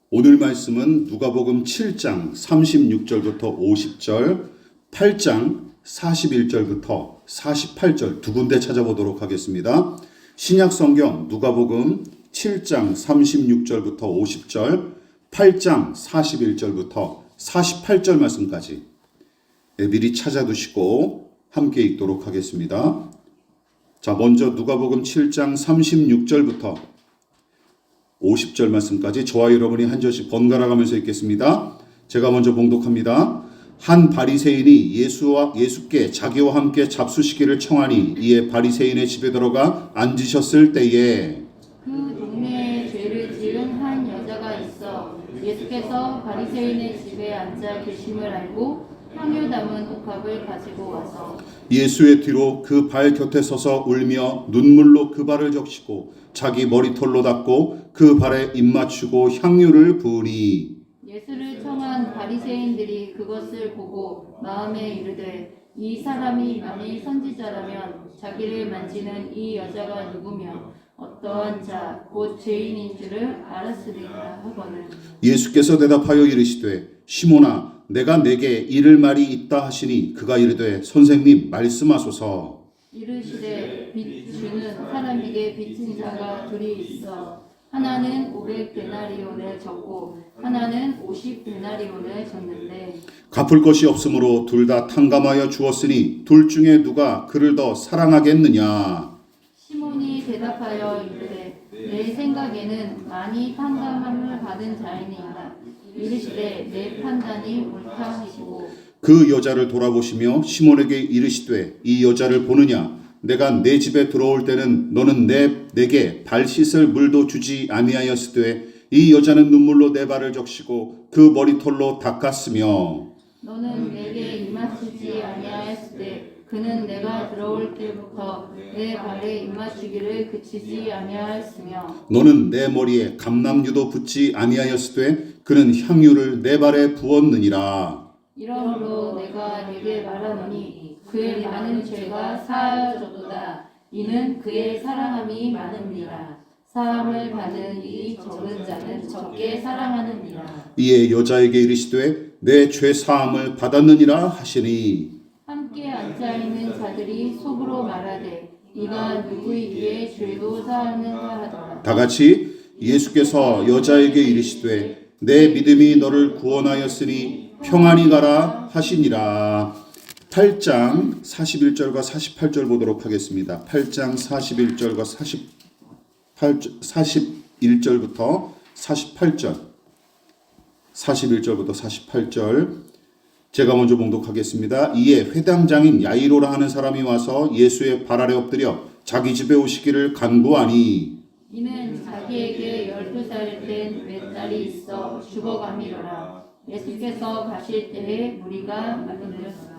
오늘 말씀은 누가복음 7장 36절부터 50절, 8장 41절부터 48절 두 군데 찾아보도록 하겠습니다. 신약 성경 누가복음 7장 36절부터 50절, 8장 41절부터 48절 말씀까지 미리 찾아두시고 함께 읽도록 하겠습니다. 자, 먼저 누가복음 7장 36절부터 50절 말씀까지 저와 여러분이 한 절씩 번갈아 가면서 읽겠습니다. 제가 먼저 봉독합니다. 한 바리새인이 예수께 자기와 함께 잡수시기를 청하니 이에 바리새인의 집에 들어가 앉으셨을 때에 그 동네에 죄를 지은 한 여자가 있어 예수께서 바리새인의 집에 앉아 계심을 알고 향유 담은 옥합을 가지고 와서 예수의 뒤로 그 발 곁에 서서 울며 눈물로 그 발을 적시고 자기 머리털로 닦고 그 발에 입 맞추고 향유를 부으니 예수를 청한 바리새인들이 그것을 보고 마음에 이르되 이 사람이 만일 선지자라면 자기를 만지는 이 여자가 누구며 어떠한 자 곧 죄인인 줄을 알았으리라 하거늘 예수께서 대답하여 이르시되 시몬아 내가 내게 이를 말이 있다 하시니 그가 이르되 선생님 말씀하소서. 이르시되 빚 주는 사람에게 빚진 자가 둘이 있어 하나는 500데나리온을 졌고 하나는 50데나리온을 졌는데 갚을 것이 없으므로 둘 다 탕감하여 주었으니 둘 중에 누가 그를 더 사랑하겠느냐. 시몬이 대답하여 이르되 내 생각에는 많이 탕감함을 받은 자이니이다. 이르시되 내 판단이 옳다 하시고 그 여자를 돌아보시며 시몬에게 이르시되 이 여자를 보느냐. 내가 내 집에 들어올 때는 너는 내게 발 씻을 물도 주지 아니하였으되 이 여자는 눈물로 내 발을 적시고 그 머리털로 닦았으며 너는 내게 입맞추지 아니하였으되 그는 내가 들어올 때부터 내 발에 입맞추기를 그치지 아니하였으며 너는 내 머리에 감람유도 붓지 아니하였으되 그는 향유를 내 발에 부었느니라. 이러므로 내가 네게 말하노니 그의 많은 죄가 사하여졌도다. 이는 그의 사랑함이 많음이라. 사함을 받은 이 적은 자는 적게 사랑하느니라. 이에 여자에게 이르시되 내 죄 사함을 받았느니라 하시니 함께 앉아있는 자들이 속으로 말하되 이가 누구이기에 죄도 사하는가 하더라. 다 같이 예수께서 여자에게 이르시되 내 믿음이 너를 구원하였으니 평안히 가라 하시니라. 8장 41절과 48절 보도록 하겠습니다. 8장 41절과 41절부터 48절 41절부터 48절 제가 먼저 봉독하겠습니다. 이에 회당장인 야이로라 하는 사람이 와서 예수의 발 아래 엎드려 자기 집에 오시기를 간구하니 이는 자기에게 12살 된 외딸이 있어 죽어가미로라. 예수께서 가실 때에 무리가 말리었으나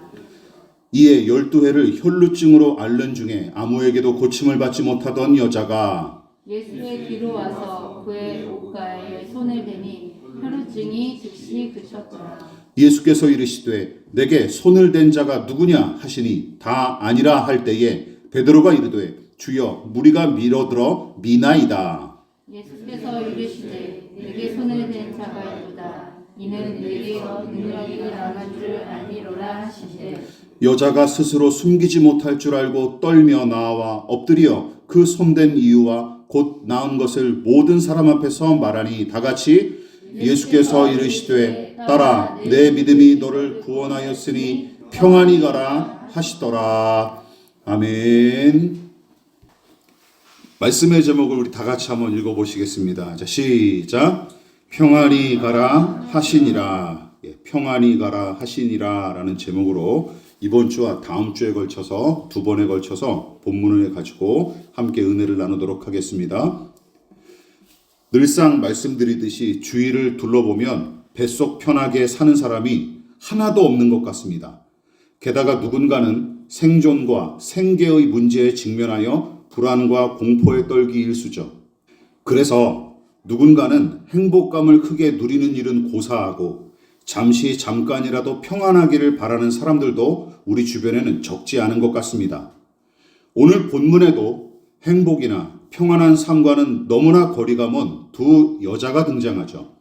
이에 12회를 혈루증으로 앓는 중에 아무에게도 고침을 받지 못하던 여자가 예수의 뒤로 와서 그의 옷가에 손을 대니 혈루증이 즉시 그쳤더라. 예수께서 이르시되 내게 손을 댄 자가 누구냐 하시니 다 아니라 할 때에 베드로가 이르되 주여 무리가 밀어들어 미나이다. 예수께서 이르시되 내게 손을 댄 자가 있도다. 이는 내게서 능력이 나간 줄 알미로라 하시되 여자가 스스로 숨기지 못할 줄 알고 떨며 나와 엎드려 그 손댄 이유와 곧 나은 것을 모든 사람 앞에서 말하니 다 같이 예수께서 이르시되 따라 내 믿음이 너를 구원하였으니 평안히 가라 하시더라. 아멘. 말씀의 제목을 우리 다 같이 한번 읽어보시겠습니다. 자, 시작. 평안히 가라 하시니라. 평안히 가라 하시니라 라는 제목으로 이번 주와 다음 주에 걸쳐서 두 번에 걸쳐서 본문을 가지고 함께 은혜를 나누도록 하겠습니다. 늘상 말씀드리듯이 주위를 둘러보면 뱃속 편하게 사는 사람이 하나도 없는 것 같습니다. 게다가 누군가는 생존과 생계의 문제에 직면하여 불안과 공포에 떨기 일쑤죠. 그래서 누군가는 행복감을 크게 누리는 일은 고사하고 잠깐이라도 평안하기를 바라는 사람들도 우리 주변에는 적지 않은 것 같습니다. 오늘 본문에도 행복이나 평안한 삶과는 너무나 거리가 먼 두 여자가 등장하죠.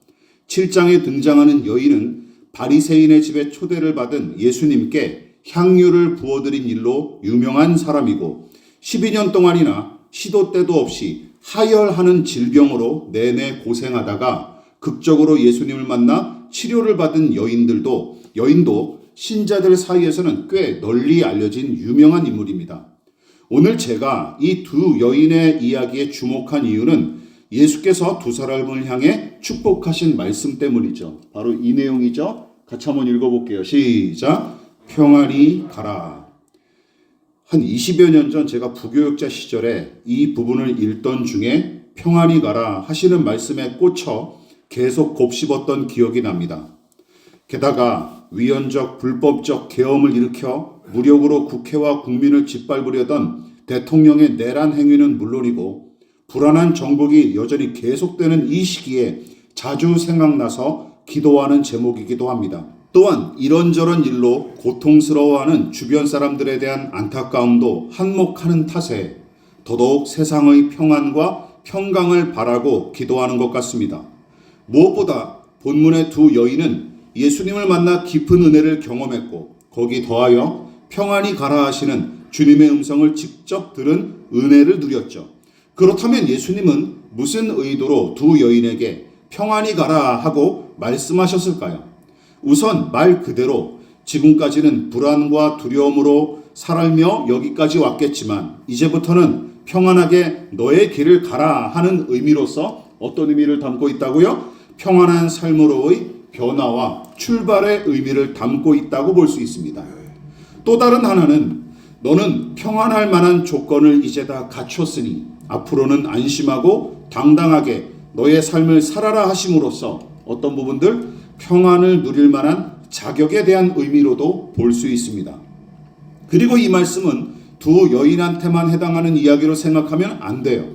7장에 등장하는 여인은 바리새인의 집에 초대를 받은 예수님께 향유를 부어드린 일로 유명한 사람이고 12년 동안이나 시도 때도 없이 하혈하는 질병으로 내내 고생하다가 극적으로 예수님을 만나 치료를 받은 여인도 신자들 사이에서는 꽤 널리 알려진 유명한 인물입니다. 오늘 제가 이 두 여인의 이야기에 주목한 이유는 예수께서 두 사람을 향해 축복하신 말씀 때문이죠. 바로 이 내용이죠. 같이 한번 읽어볼게요. 시작. 평안히 가라. 한 20여 년 전 제가 부교육자 시절에 이 부분을 읽던 중에 평안히 가라 하시는 말씀에 꽂혀 계속 곱씹었던 기억이 납니다. 게다가 위헌적 불법적 계엄을 일으켜 무력으로 국회와 국민을 짓밟으려던 대통령의 내란 행위는 물론이고 불안한 정국이 여전히 계속되는 이 시기에 자주 생각나서 기도하는 제목이기도 합니다. 또한 이런저런 일로 고통스러워하는 주변 사람들에 대한 안타까움도 한몫하는 탓에 더더욱 세상의 평안과 평강을 바라고 기도하는 것 같습니다. 무엇보다 본문의 두 여인은 예수님을 만나 깊은 은혜를 경험했고 거기 더하여 평안히 가라 하시는 주님의 음성을 직접 들은 은혜를 누렸죠. 그렇다면 예수님은 무슨 의도로 두 여인에게 평안히 가라 하고 말씀하셨을까요? 우선 말 그대로 지금까지는 불안과 두려움으로 살며 여기까지 왔겠지만 이제부터는 평안하게 너의 길을 가라 하는 의미로서 어떤 의미를 담고 있다고요? 평안한 삶으로의 변화와 출발의 의미를 담고 있다고 볼 수 있습니다. 또 다른 하나는 너는 평안할 만한 조건을 이제 다 갖췄으니 앞으로는 안심하고 당당하게 너의 삶을 살아라 하심으로써 어떤 부분들 평안을 누릴 만한 자격에 대한 의미로도 볼 수 있습니다. 그리고 이 말씀은 두 여인한테만 해당하는 이야기로 생각하면 안 돼요.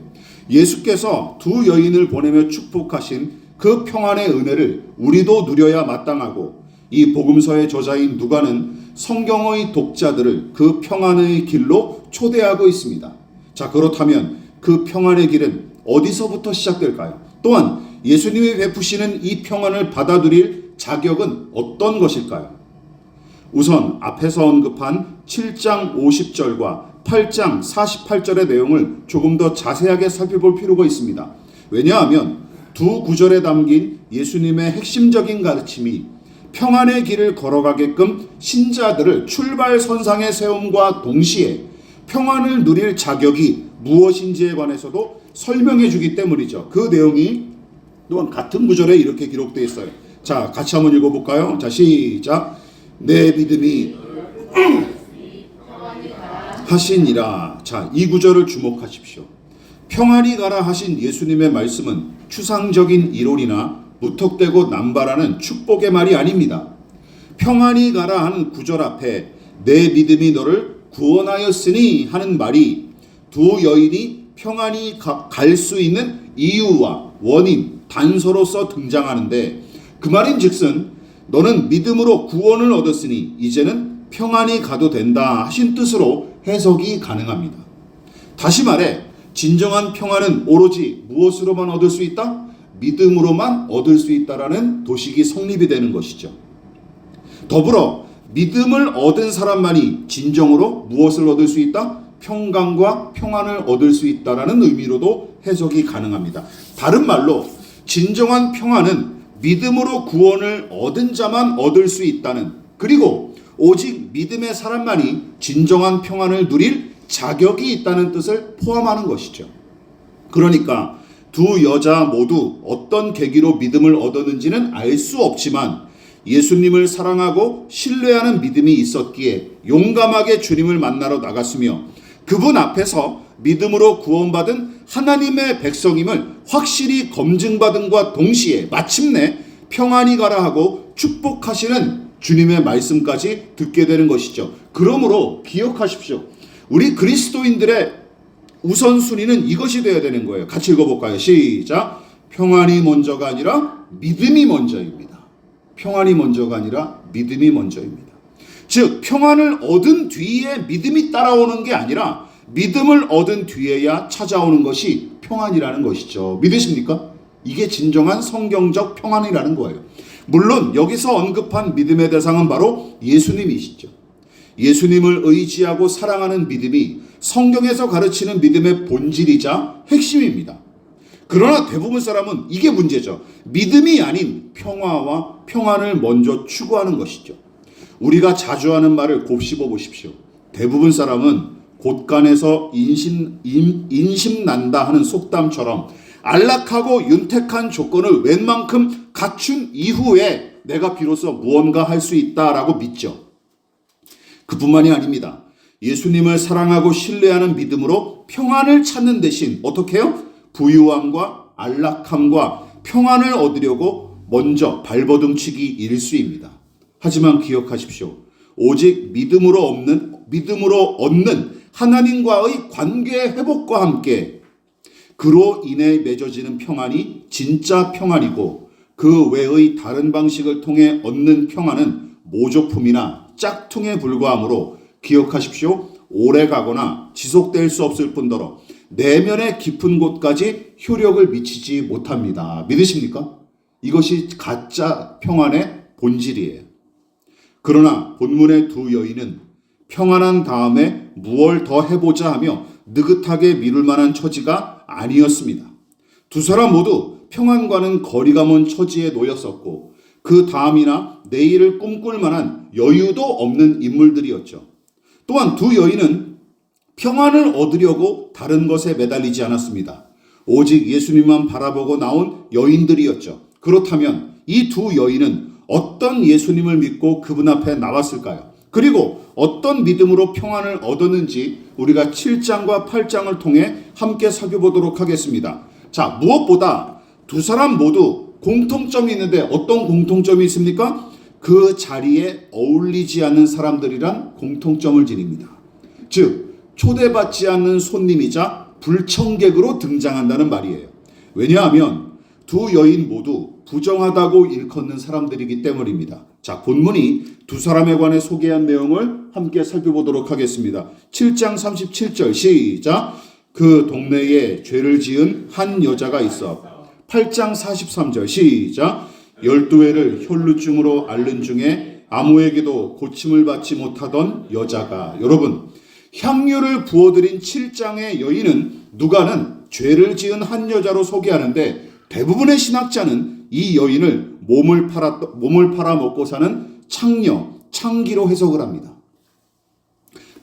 예수께서 두 여인을 보내며 축복하신 그 평안의 은혜를 우리도 누려야 마땅하고 이 복음서의 저자인 누가는 성경의 독자들을 그 평안의 길로 초대하고 있습니다. 자, 그렇다면 그 평안의 길은 어디서부터 시작될까요? 또한 예수님이 베푸시는 이 평안을 받아들일 자격은 어떤 것일까요? 우선 앞에서 언급한 7장 50절과 8장 48절의 내용을 조금 더 자세하게 살펴볼 필요가 있습니다. 왜냐하면 두 구절에 담긴 예수님의 핵심적인 가르침이 평안의 길을 걸어가게끔 신자들을 출발선상에 세움과 동시에 평안을 누릴 자격이 무엇인지에 관해서도 설명해 주기 때문이죠. 그 내용이 또한 같은 구절에 이렇게 기록되어 있어요. 자, 같이 한번 읽어볼까요? 자, 시작. 내 믿음이 하시니라. 자, 이 구절을 주목하십시오. 평안히 가라 하신 예수님의 말씀은 추상적인 이론이나 무턱대고 남발하는 축복의 말이 아닙니다. 평안히 가라 하는 구절 앞에 내 믿음이 너를 구원하였으니 하는 말이 두 여인이 평안히 갈 수 있는 이유와 원인, 단서로서 등장하는데 그 말인 즉슨 너는 믿음으로 구원을 얻었으니 이제는 평안히 가도 된다 하신 뜻으로 해석이 가능합니다. 다시 말해 진정한 평안은 오로지 무엇으로만 얻을 수 있다? 믿음으로만 얻을 수 있다라는 도식이 성립이 되는 것이죠. 더불어 믿음을 얻은 사람만이 진정으로 무엇을 얻을 수 있다? 평강과 평안을 얻을 수 있다라는 의미로도 해석이 가능합니다. 다른 말로 진정한 평안은 믿음으로 구원을 얻은 자만 얻을 수 있다는, 그리고 오직 믿음의 사람만이 진정한 평안을 누릴 자격이 있다는 뜻을 포함하는 것이죠. 그러니까 두 여자 모두 어떤 계기로 믿음을 얻었는지는 알 수 없지만 예수님을 사랑하고 신뢰하는 믿음이 있었기에 용감하게 주님을 만나러 나갔으며 그분 앞에서 믿음으로 구원받은 하나님의 백성임을 확실히 검증받은과 동시에 마침내 평안히 가라 하고 축복하시는 주님의 말씀까지 듣게 되는 것이죠. 그러므로 기억하십시오. 우리 그리스도인들의 우선순위는 이것이 되어야 되는 거예요. 같이 읽어볼까요? 시작. 평안이 먼저가 아니라 믿음이 먼저입니다. 평안이 먼저가 아니라 믿음이 먼저입니다. 즉 평안을 얻은 뒤에 믿음이 따라오는 게 아니라 믿음을 얻은 뒤에야 찾아오는 것이 평안이라는 것이죠. 믿으십니까? 이게 진정한 성경적 평안이라는 거예요. 물론 여기서 언급한 믿음의 대상은 바로 예수님이시죠. 예수님을 의지하고 사랑하는 믿음이 성경에서 가르치는 믿음의 본질이자 핵심입니다. 그러나 대부분 사람은 이게 문제죠. 믿음이 아닌 평화와 평안을 먼저 추구하는 것이죠. 우리가 자주 하는 말을 곱씹어 보십시오. 대부분 사람은 곳간에서 인심 난다 하는 속담처럼 안락하고 윤택한 조건을 웬만큼 갖춘 이후에 내가 비로소 무언가 할 수 있다라고 믿죠. 그뿐만이 아닙니다. 예수님을 사랑하고 신뢰하는 믿음으로 평안을 찾는 대신 어떻게 해요? 부유함과 안락함과 평안을 얻으려고 먼저 발버둥치기 일쑤입니다. 하지만 기억하십시오. 오직 믿음으로 얻는 하나님과의 관계 회복과 함께 그로 인해 맺어지는 평안이 진짜 평안이고 그 외의 다른 방식을 통해 얻는 평안은 모조품이나 짝퉁에 불과하므로 기억하십시오. 오래가거나 지속될 수 없을 뿐더러 내면의 깊은 곳까지 효력을 미치지 못합니다. 믿으십니까? 이것이 가짜 평안의 본질이에요. 그러나 본문의 두 여인은 평안한 다음에 무얼 더 해보자 하며 느긋하게 미룰 만한 처지가 아니었습니다. 두 사람 모두 평안과는 거리가 먼 처지에 놓였었고 그 다음이나 내일을 꿈꿀 만한 여유도 없는 인물들이었죠. 또한 두 여인은 평안을 얻으려고 다른 것에 매달리지 않았습니다. 오직 예수님만 바라보고 나온 여인들이었죠. 그렇다면 이 두 여인은 어떤 예수님을 믿고 그분 앞에 나왔을까요? 그리고 어떤 믿음으로 평안을 얻었는지 우리가 7장과 8장을 통해 함께 살펴보도록 하겠습니다. 자, 무엇보다 두 사람 모두 공통점이 있는데 어떤 공통점이 있습니까? 그 자리에 어울리지 않는 사람들이란 공통점을 지닙니다. 즉, 초대받지 않는 손님이자 불청객으로 등장한다는 말이에요. 왜냐하면 두 여인 모두 부정하다고 일컫는 사람들이기 때문입니다. 자, 본문이 두 사람에 관해 소개한 내용을 함께 살펴보도록 하겠습니다. 7장 37절 시작. 그 동네에 죄를 지은 한 여자가 있어. 8장 43절 시작. 12회를 혈루증으로 앓는 중에 아무에게도 고침을 받지 못하던 여자가. 여러분, 향유를 부어드린 7장의 여인은 누가는 죄를 지은 한 여자로 소개하는데 대부분의 신학자는 이 여인을 몸을 팔아 먹고 사는 창녀, 창기로 해석을 합니다.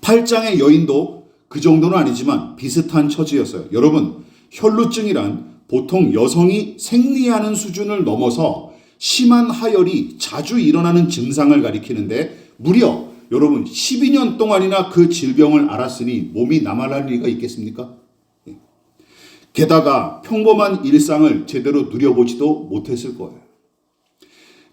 8장의 여인도 그 정도는 아니지만 비슷한 처지였어요. 여러분, 혈루증이란 보통 여성이 생리하는 수준을 넘어서 심한 하혈이 자주 일어나는 증상을 가리키는데 무려 여러분 12년 동안이나 그 질병을 앓았으니 몸이 나말할 리가 있겠습니까? 게다가 평범한 일상을 제대로 누려보지도 못했을 거예요.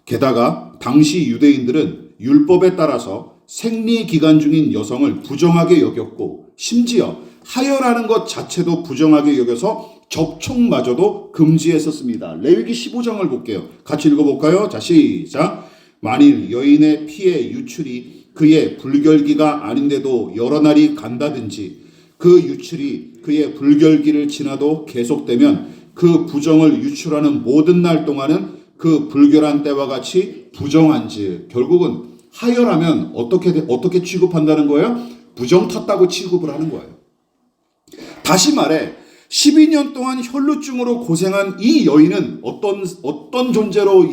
게다가 당시 유대인들은 율법에 따라서 생리 기간 중인 여성을 부정하게 여겼고 심지어 하혈하는 것 자체도 부정하게 여겨서 접촉마저도 금지했었습니다. 레위기 15장을 볼게요. 같이 읽어볼까요? 자, 시작. 만일 여인의 피의 유출이 그의 불결기가 아닌데도 여러 날이 간다든지 그 유출이 그의 불결기를 지나도 계속되면 그 부정을 유출하는 모든 날 동안은 그 불결한 때와 같이 부정한지. 결국은 하혈하면 어떻게 취급한다는 거예요? 부정 탔다고 취급을 하는 거예요. 다시 말해 12년 동안 혈루증으로 고생한 이 여인은 어떤 존재로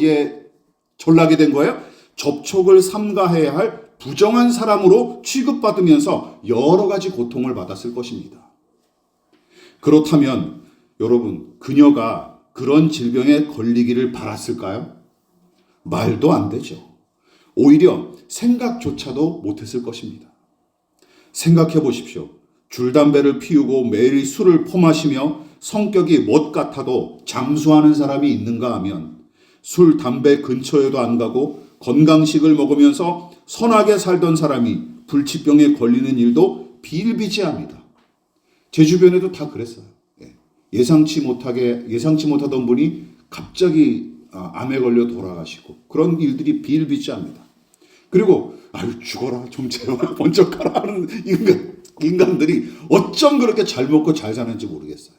전락이 된 거예요? 접촉을 삼가해야 할 부정한 사람으로 취급받으면서 여러 가지 고통을 받았을 것입니다. 그렇다면 여러분, 그녀가 그런 질병에 걸리기를 바랐을까요? 말도 안 되죠. 오히려 생각조차도 못했을 것입니다. 생각해 보십시오. 줄담배를 피우고 매일 술을 퍼마시며 성격이 못 같아도 장수하는 사람이 있는가 하면 술, 담배 근처에도 안 가고 건강식을 먹으면서 선하게 살던 사람이 불치병에 걸리는 일도 비일비재합니다. 제 주변에도 다 그랬어요. 예상치 못하던 분이 갑자기 암에 걸려 돌아가시고 그런 일들이 비일비재합니다. 그리고 아유 죽어라 좀 제발 먼저 가라 하는 인간들이 어쩜 그렇게 잘 먹고 잘 사는지 모르겠어요.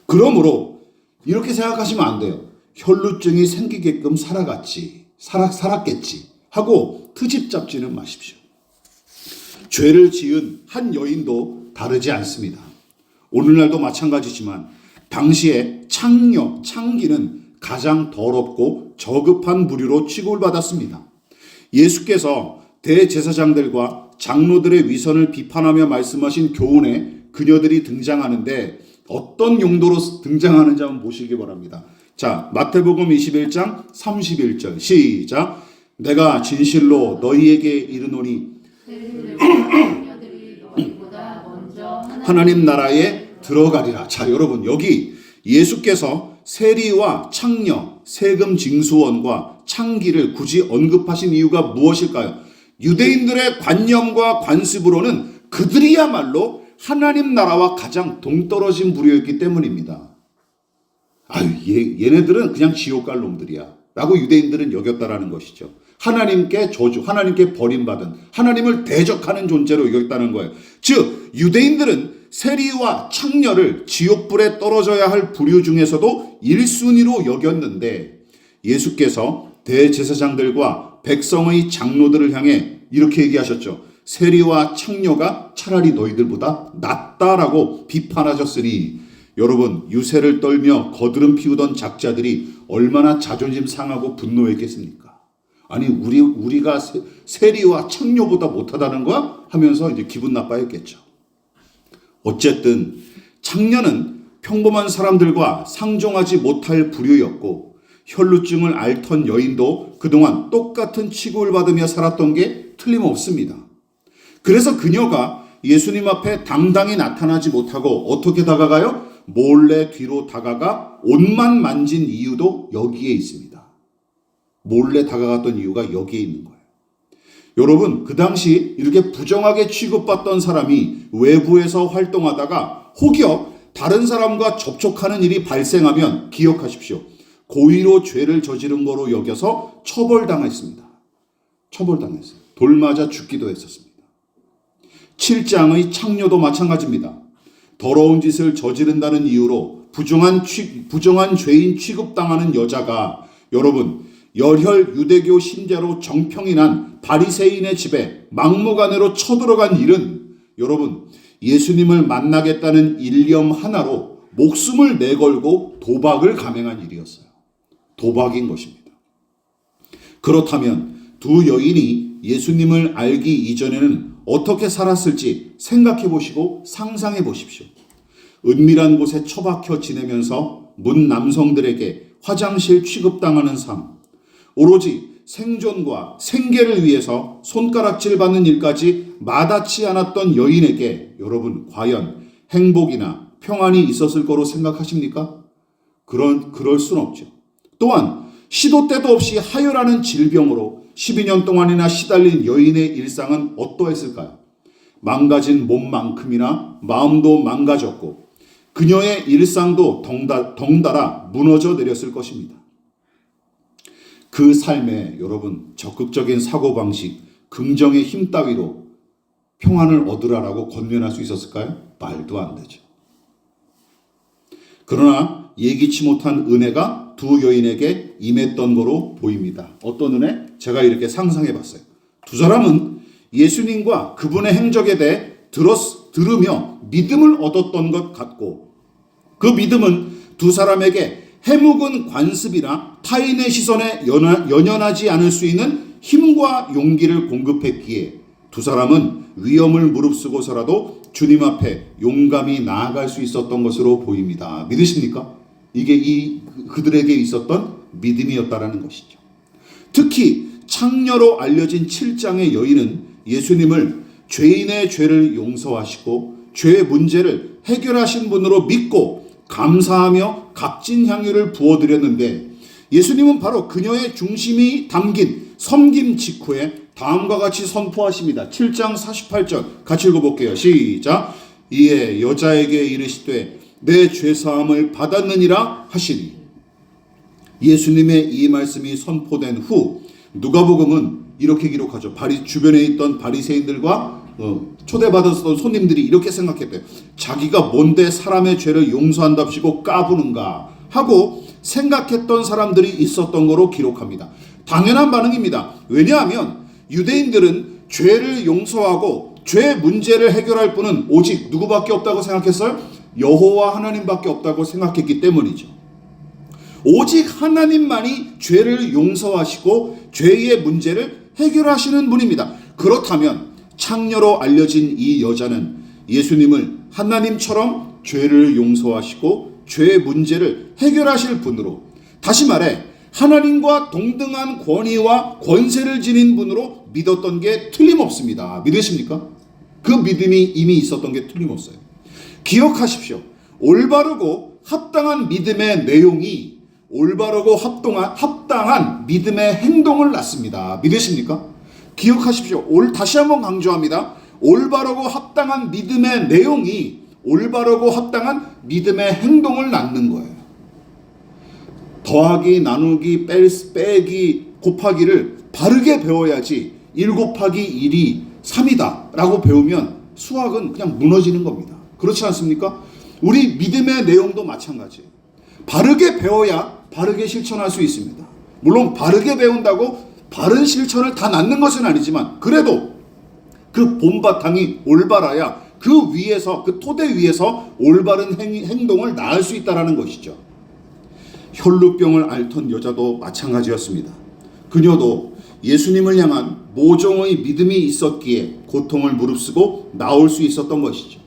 그러므로 이렇게 생각하시면 안 돼요. 혈루증이 생기게끔 살았겠지 하고 트집 잡지는 마십시오. 죄를 지은 한 여인도 다르지 않습니다. 오늘날도 마찬가지지만 당시에 창기는 가장 더럽고 저급한 부류로 취급을 받았습니다. 예수께서 대제사장들과 장로들의 위선을 비판하며 말씀하신 교훈에 그녀들이 등장하는데 어떤 용도로 등장하는지 한번 보시기 바랍니다. 자, 마태복음 21장 31절 시작. 내가 진실로 너희에게 이르노니 하나님 나라에 들어가리라. 자, 여러분, 여기 예수께서 세리와 창녀, 세금 징수원과 창기를 굳이 언급하신 이유가 무엇일까요? 유대인들의 관념과 관습으로는 그들이야말로 하나님 나라와 가장 동떨어진 부류였기 때문입니다. 얘네들은 그냥 지옥 갈 놈들이야 라고 유대인들은 여겼다라는 것이죠. 하나님께 저주, 하나님께 버림받은, 하나님을 대적하는 존재로 여겼다는 거예요. 즉 유대인들은 세리와 창녀를 지옥불에 떨어져야 할 부류 중에서도 1순위로 여겼는데 예수께서 대제사장들과 백성의 장로들을 향해 이렇게 얘기하셨죠. 세리와 창녀가 차라리 너희들보다 낫다라고 비판하셨으니 여러분, 유세를 떨며 거드름 피우던 작자들이 얼마나 자존심 상하고 분노했겠습니까? 아니 우리가 세리와 창녀보다 못하다는 거야? 하면서 이제 기분 나빠했겠죠. 어쨌든 창녀는 평범한 사람들과 상종하지 못할 부류였고 혈루증을 앓던 여인도 그동안 똑같은 취급을 받으며 살았던 게 틀림없습니다. 그래서 그녀가 예수님 앞에 당당히 나타나지 못하고 어떻게 다가가요? 몰래 뒤로 다가가 옷만 만진 이유도 여기에 있습니다. 몰래 다가갔던 이유가 여기에 있는 거예요. 여러분, 그 당시 이렇게 부정하게 취급받던 사람이 외부에서 활동하다가 혹여 다른 사람과 접촉하는 일이 발생하면 기억하십시오. 고의로 죄를 저지른 거로 여겨서 처벌당했습니다. 처벌당했어요. 돌맞아 죽기도 했었습니다. 7장의 창녀도 마찬가지입니다. 더러운 짓을 저지른다는 이유로 부정한 죄인 취급당하는 여자가 여러분 열혈 유대교 신자로 정평이 난 바리새인의 집에 막무가내로 쳐들어간 일은 여러분 예수님을 만나겠다는 일념 하나로 목숨을 내걸고 도박을 감행한 일이었어요. 도박인 것입니다. 그렇다면 두 여인이 예수님을 알기 이전에는 어떻게 살았을지 생각해 보시고 상상해 보십시오. 은밀한 곳에 처박혀 지내면서 문 남성들에게 화장실 취급당하는 삶, 오로지 생존과 생계를 위해서 손가락질 받는 일까지 마다치 않았던 여인에게 여러분 과연 행복이나 평안이 있었을 거로 생각하십니까? 그럴 순 없죠. 또한 시도 때도 없이 하혈하는 질병으로 12년 동안이나 시달린 여인의 일상은 어떠했을까요? 망가진 몸만큼이나 마음도 망가졌고 그녀의 일상도 덩달아 무너져 내렸을 것입니다. 그 삶에 여러분 적극적인 사고방식, 긍정의 힘 따위로 평안을 얻으라라고 권면할 수 있었을까요? 말도 안 되죠. 그러나 예기치 못한 은혜가 두 여인에게 임했던 거로 보입니다. 어떤 은혜? 제가 이렇게 상상해 봤어요. 두 사람은 예수님과 그분의 행적에 대해 들으며 믿음을 얻었던 것 같고 그 믿음은 두 사람에게 해묵은 관습이나 타인의 시선에 연연하지 않을 수 있는 힘과 용기를 공급했기에 두 사람은 위험을 무릅쓰고서라도 주님 앞에 용감히 나아갈 수 있었던 것으로 보입니다. 믿으십니까? 이게 그들에게 있었던 믿음이었다라는 것이죠. 특히 창녀로 알려진 7장의 여인은 예수님을 죄인의 죄를 용서하시고 죄의 문제를 해결하신 분으로 믿고 감사하며 값진 향유를 부어드렸는데 예수님은 바로 그녀의 중심이 담긴 섬김 직후에 다음과 같이 선포하십니다. 7장 48절 같이 읽어볼게요. 시작. 이에 여자에게 이르시되 내 죄사함을 받았느니라 하시니 예수님의 이 말씀이 선포된 후 누가복음은 이렇게 기록하죠. 주변에 있던 바리새인들과 초대받았던 손님들이 이렇게 생각했대요. 자기가 뭔데 사람의 죄를 용서한답시고 까부는가 하고 생각했던 사람들이 있었던 거로 기록합니다. 당연한 반응입니다. 왜냐하면 유대인들은 죄를 용서하고 죄 문제를 해결할 분은 오직 누구밖에 없다고 생각했어요? 여호와 하나님밖에 없다고 생각했기 때문이죠. 오직 하나님만이 죄를 용서하시고 죄의 문제를 해결하시는 분입니다. 그렇다면 창녀로 알려진 이 여자는 예수님을 하나님처럼 죄를 용서하시고 죄의 문제를 해결하실 분으로, 다시 말해 하나님과 동등한 권위와 권세를 지닌 분으로 믿었던 게 틀림없습니다. 믿으십니까? 그 믿음이 이미 있었던 게 틀림없어요. 기억하십시오. 올바르고 합당한 믿음의 내용이 올바르고 합당한 믿음의 행동을 낳습니다. 믿으십니까? 기억하십시오. 다시 한번 강조합니다. 올바르고 합당한 믿음의 내용이 올바르고 합당한 믿음의 행동을 낳는 거예요. 더하기, 나누기, 빼기, 곱하기를 바르게 배워야지 1 곱하기 1이 3이다 라고 배우면 수학은 그냥 무너지는 겁니다. 그렇지 않습니까? 우리 믿음의 내용도 마찬가지예요. 바르게 배워야 바르게 실천할 수 있습니다. 물론 바르게 배운다고 바른 실천을 다 낳는 것은 아니지만 그래도 그 본바탕이 올바라야 그 위에서, 그 토대 위에서 올바른 행동을 낳을 수 있다는 것이죠. 혈루병을 앓던 여자도 마찬가지였습니다. 그녀도 예수님을 향한 모종의 믿음이 있었기에 고통을 무릅쓰고 나올 수 있었던 것이죠.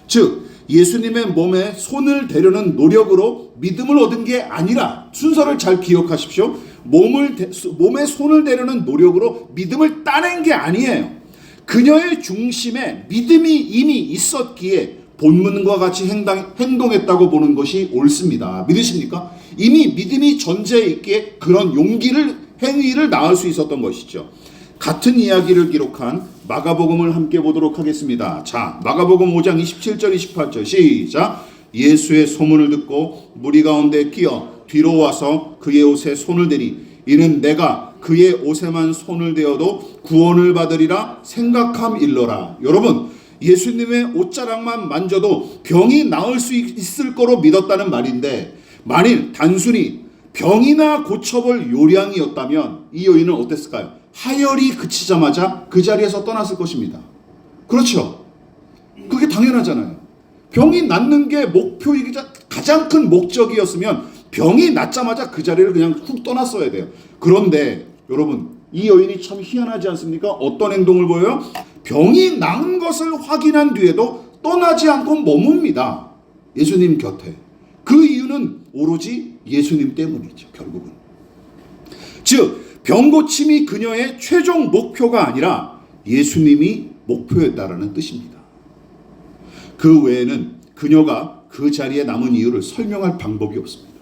즉 예수님의 몸에 손을 대려는 노력으로 믿음을 얻은 게 아니라, 순서를 잘 기억하십시오. 몸에 손을 대려는 노력으로 믿음을 따낸 게 아니에요. 그녀의 중심에 믿음이 이미 있었기에 본문과 같이 행동했다고 보는 것이 옳습니다. 믿으십니까? 이미 믿음이 전제에 있기에 그런 행위를 낳을 수 있었던 것이죠. 같은 이야기를 기록한 마가복음을 함께 보도록 하겠습니다. 자, 마가복음 5장 27절 28절 시작. 예수의 소문을 듣고 무리 가운데 끼어 뒤로 와서 그의 옷에 손을 대리 이는 내가 그의 옷에만 손을 대어도 구원을 받으리라 생각함일러라. 여러분, 예수님의 옷자락만 만져도 병이 나을 수 있을 거로 믿었다는 말인데, 만일 단순히 병이나 고쳐볼 요량이었다면 이 여인은 어땠을까요? 하혈이 그치자마자 그 자리에서 떠났을 것입니다. 그렇죠? 그게 당연하잖아요. 병이 낫는 게 목표이기자 가장 큰 목적이었으면 병이 낫자마자 그 자리를 그냥 훅 떠났어야 돼요. 그런데 여러분, 이 여인이 참 희한하지 않습니까? 어떤 행동을 보여요? 병이 나은 것을 확인한 뒤에도 떠나지 않고 머뭅니다. 예수님 곁에. 그 이유는 오로지 예수님 때문이죠. 결국은. 즉 병고침이 그녀의 최종 목표가 아니라 예수님이 목표였다라는 뜻입니다. 그 외에는 그녀가 그 자리에 남은 이유를 설명할 방법이 없습니다.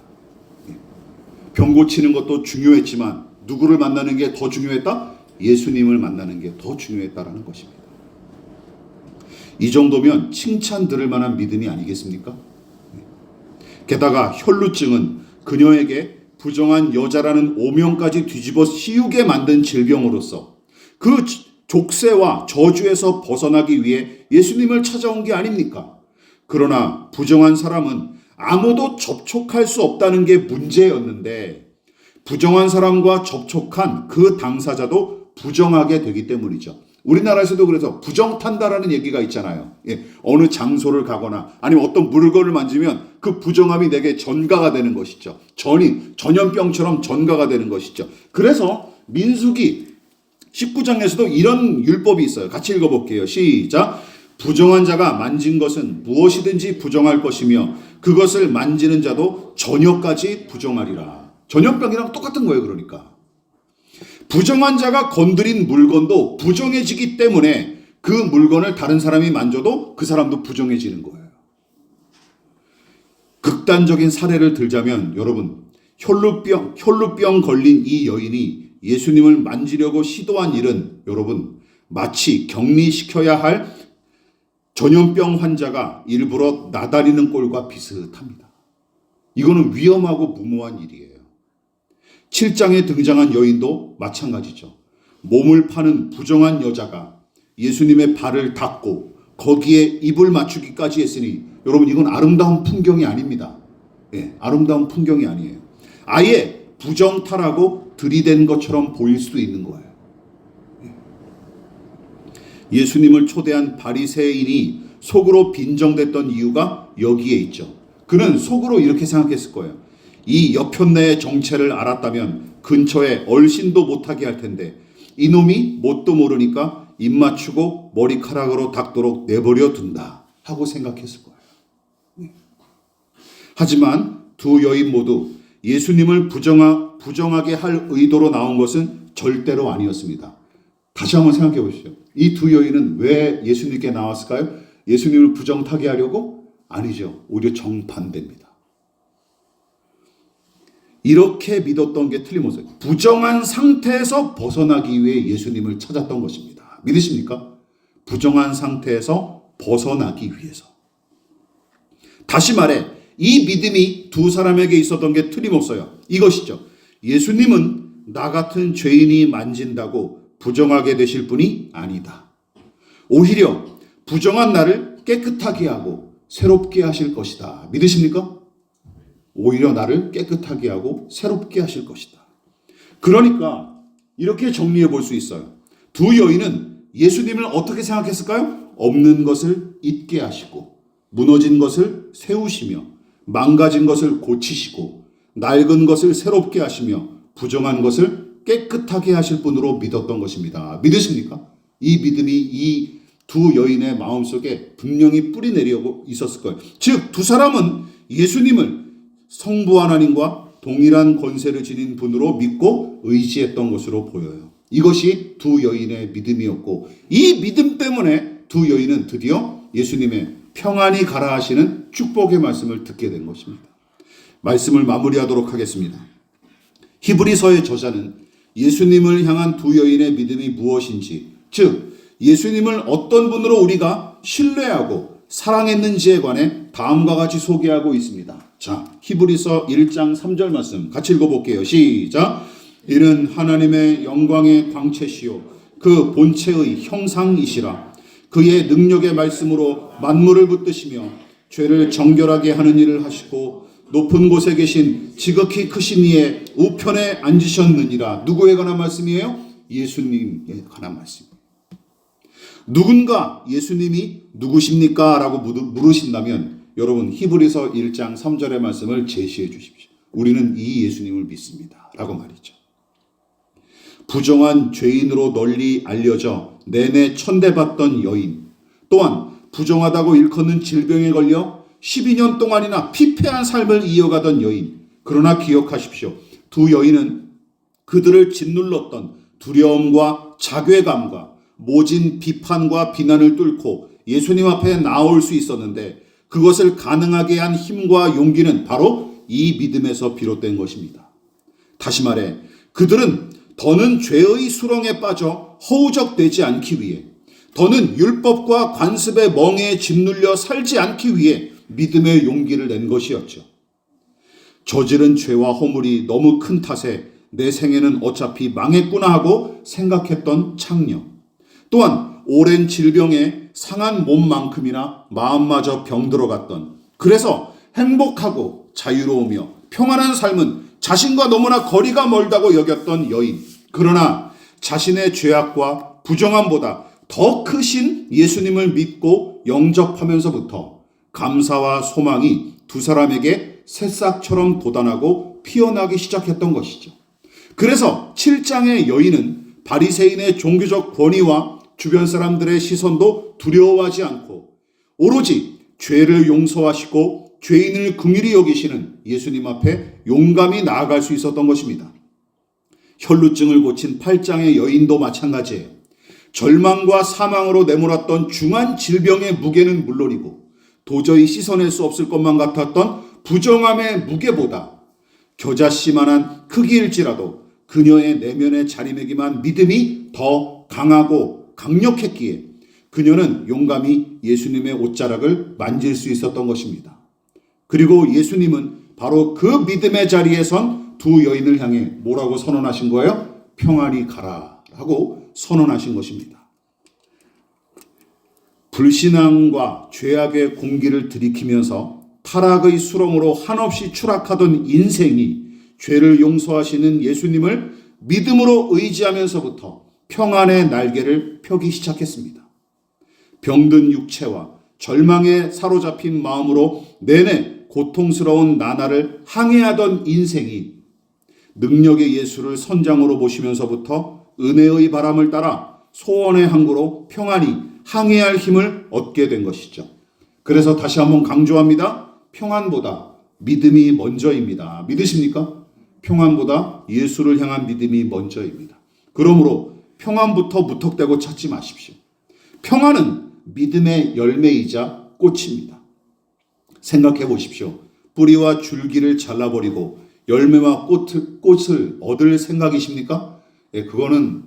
병 고치는 것도 중요했지만 누구를 만나는 게 더 중요했다? 예수님을 만나는 게 더 중요했다라는 것입니다. 이 정도면 칭찬 들을 만한 믿음이 아니겠습니까? 게다가 혈루증은 그녀에게 부정한 여자라는 오명까지 뒤집어 씌우게 만든 질병으로서 그 족쇄와 저주에서 벗어나기 위해 예수님을 찾아온 게 아닙니까? 그러나 부정한 사람은 아무도 접촉할 수 없다는 게 문제였는데 부정한 사람과 접촉한 그 당사자도 부정하게 되기 때문이죠. 우리나라에서도 그래서 부정탄다라는 얘기가 있잖아요. 어느 장소를 가거나 아니면 어떤 물건을 만지면 그 부정함이 내게 전가가 되는 것이죠. 전염병처럼 전가가 되는 것이죠. 그래서 민수기 19장에서도 이런 율법이 있어요. 같이 읽어볼게요. 시작. 부정한 자가 만진 것은 무엇이든지 부정할 것이며 그것을 만지는 자도 전혀까지 부정하리라. 전염병이랑 똑같은 거예요. 그러니까. 부정한 자가 건드린 물건도 부정해지기 때문에 그 물건을 다른 사람이 만져도 그 사람도 부정해지는 거예요. 극단적인 사례를 들자면 여러분, 혈루병 걸린 이 여인이 예수님을 만지려고 시도한 일은 여러분 마치 격리시켜야 할 전염병 환자가 일부러 나다리는 꼴과 비슷합니다. 이거는 위험하고 무모한 일이에요. 7장에 등장한 여인도 마찬가지죠. 몸을 파는 부정한 여자가 예수님의 발을 닦고 거기에 입을 맞추기까지 했으니 여러분 이건 아름다운 풍경이 아닙니다. 아름다운 풍경이 아니에요. 아예 부정탈하고 들이댄 것처럼 보일 수도 있는 거예요. 예수님을 초대한 바리새인이 속으로 빈정댔던 이유가 여기에 있죠. 그는 속으로 이렇게 생각했을 거예요. 이 여편네의 정체를 알았다면 근처에 얼씬도 못하게 할 텐데 이놈이 뭣도 모르니까 입 맞추고 머리카락으로 닦도록 내버려 둔다 하고 생각했을 거예요. 하지만 두 여인 모두 예수님을 부정하게 할 의도로 나온 것은 절대로 아니었습니다. 다시 한번 생각해 보시죠. 이 두 여인은 왜 예수님께 나왔을까요? 예수님을 부정타게 하려고? 아니죠. 오히려 정반대입니다. 이렇게 믿었던 게 틀림없어요. 부정한 상태에서 벗어나기 위해 예수님을 찾았던 것입니다. 믿으십니까? 부정한 상태에서 벗어나기 위해서. 다시 말해 이 믿음이 두 사람에게 있었던 게 틀림없어요. 이것이죠. 예수님은 나 같은 죄인이 만진다고 부정하게 되실 분이 아니다. 오히려 부정한 나를 깨끗하게 하고 새롭게 하실 것이다. 믿으십니까? 오히려 나를 깨끗하게 하고 새롭게 하실 것이다. 그러니까 이렇게 정리해 볼 수 있어요. 두 여인은 예수님을 어떻게 생각했을까요? 없는 것을 있게 하시고 무너진 것을 세우시며 망가진 것을 고치시고 낡은 것을 새롭게 하시며 부정한 것을 깨끗하게 하실 분으로 믿었던 것입니다. 믿으십니까? 이 믿음이 이 두 여인의 마음속에 분명히 뿌리 내리고 있었을 거예요. 즉 두 사람은 예수님을 성부 하나님과 동일한 권세를 지닌 분으로 믿고 의지했던 것으로 보여요. 이것이 두 여인의 믿음이었고 이 믿음 때문에 두 여인은 드디어 예수님의 평안히 가라 하시는 축복의 말씀을 듣게 된 것입니다. 말씀을 마무리하도록 하겠습니다. 히브리서의 저자는 예수님을 향한 두 여인의 믿음이 무엇인지, 즉 예수님을 어떤 분으로 우리가 신뢰하고 사랑했는지에 관해 다음과 같이 소개하고 있습니다. 자, 히브리서 1장 3절 말씀 같이 읽어볼게요. 시작. 이는 하나님의 영광의 광채시요 그 본체의 형상이시라. 그의 능력의 말씀으로 만물을 붙드시며 죄를 정결하게 하는 일을 하시고 높은 곳에 계신 지극히 크신 이의 우편에 앉으셨느니라. 누구에 관한 말씀이에요? 예수님에 관한 말씀입니다. 누군가 예수님이 누구십니까? 라고 물으신다면 여러분 히브리서 1장 3절의 말씀을 제시해 주십시오. 우리는 이 예수님을 믿습니다. 라고 말이죠. 부정한 죄인으로 널리 알려져 내내 천대받던 여인, 또한 부정하다고 일컫는 질병에 걸려 12년 동안이나 피폐한 삶을 이어가던 여인. 그러나 기억하십시오. 두 여인은 그들을 짓눌렀던 두려움과 자괴감과 모진 비판과 비난을 뚫고 예수님 앞에 나올 수 있었는데 그것을 가능하게 한 힘과 용기는 바로 이 믿음에서 비롯된 것입니다. 다시 말해 그들은 더는 죄의 수렁에 빠져 허우적되지 않기 위해, 더는 율법과 관습의 멍에에 짓눌려 살지 않기 위해 믿음의 용기를 낸 것이었죠. 저지른 죄와 허물이 너무 큰 탓에 내 생애는 어차피 망했구나 하고 생각했던 창녀, 또한 오랜 질병에 상한 몸만큼이나 마음마저 병들어갔던, 그래서 행복하고 자유로우며 평안한 삶은 자신과 너무나 거리가 멀다고 여겼던 여인. 그러나 자신의 죄악과 부정함보다 더 크신 예수님을 믿고 영접하면서부터 감사와 소망이 두 사람에게 새싹처럼 돋아나고 피어나기 시작했던 것이죠. 그래서 7장의 여인은 바리새인의 종교적 권위와 주변 사람들의 시선도 두려워하지 않고 오로지 죄를 용서하시고 죄인을 긍휼히 여기시는 예수님 앞에 용감히 나아갈 수 있었던 것입니다. 혈루증을 고친 8장의 여인도 마찬가지예요. 절망과 사망으로 내몰았던 중한 질병의 무게는 물론이고 도저히 씻어낼 수 없을 것만 같았던 부정함의 무게보다 겨자씨만한 크기일지라도 그녀의 내면에 자리매김한 믿음이 더 강하고 강력했기에 그녀는 용감히 예수님의 옷자락을 만질 수 있었던 것입니다. 그리고 예수님은 바로 그 믿음의 자리에 선 두 여인을 향해 뭐라고 선언하신 거예요? 평안히 가라 라고 선언하신 것입니다. 불신앙과 죄악의 공기를 들이키면서 타락의 수렁으로 한없이 추락하던 인생이 죄를 용서하시는 예수님을 믿음으로 의지하면서부터 평안의 날개를 펴기 시작했습니다. 병든 육체와 절망에 사로잡힌 마음으로 내내 고통스러운 나날을 항해하던 인생이 능력의 예수를 선장으로 보시면서부터 은혜의 바람을 따라 소원의 항구로 평안히 항해할 힘을 얻게 된 것이죠. 그래서 다시 한번 강조합니다. 평안보다 믿음이 먼저입니다. 믿으십니까? 평안보다 예수를 향한 믿음이 먼저입니다. 그러므로 평안부터 무턱대고 찾지 마십시오. 평안은 믿음의 열매이자 꽃입니다. 생각해 보십시오. 뿌리와 줄기를 잘라버리고 열매와 꽃을 얻을 생각이십니까? 그거는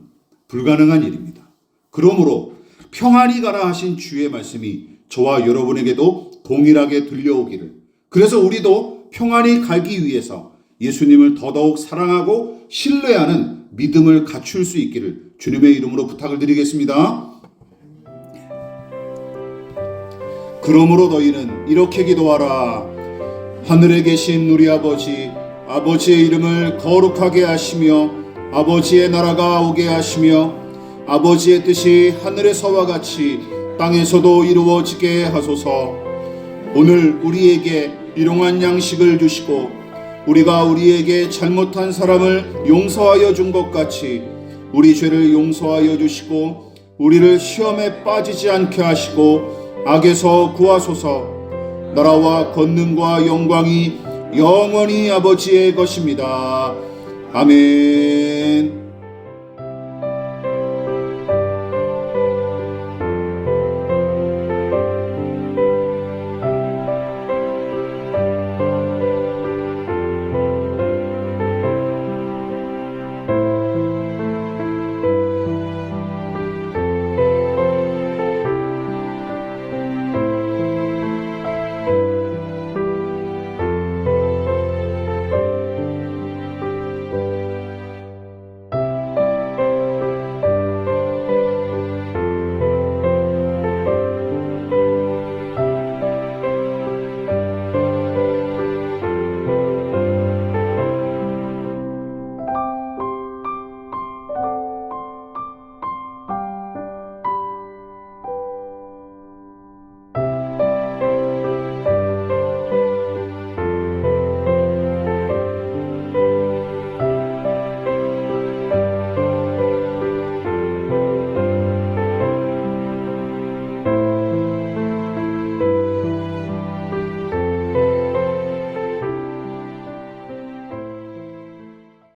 불가능한 일입니다. 그러므로 평안히 가라 하신 주의 말씀이 저와 여러분에게도 동일하게 들려오기를, 그래서 우리도 평안히 가기 위해서 예수님을 더더욱 사랑하고 신뢰하는 믿음을 갖출 수 있기를 주님의 이름으로 부탁을 드리겠습니다. 그러므로 너희는 이렇게 기도하라. 하늘에 계신 우리 아버지, 아버지의 이름을 거룩하게 하시며 아버지의 나라가 오게 하시며 아버지의 뜻이 하늘에서와 같이 땅에서도 이루어지게 하소서. 오늘 우리에게 일용할 양식을 주시고 우리가 우리에게 잘못한 사람을 용서하여 준 것 같이 우리 죄를 용서하여 주시고 우리를 시험에 빠지지 않게 하시고 악에서 구하소서. 나라와 권능과 영광이 영원히 아버지의 것입니다. 아멘.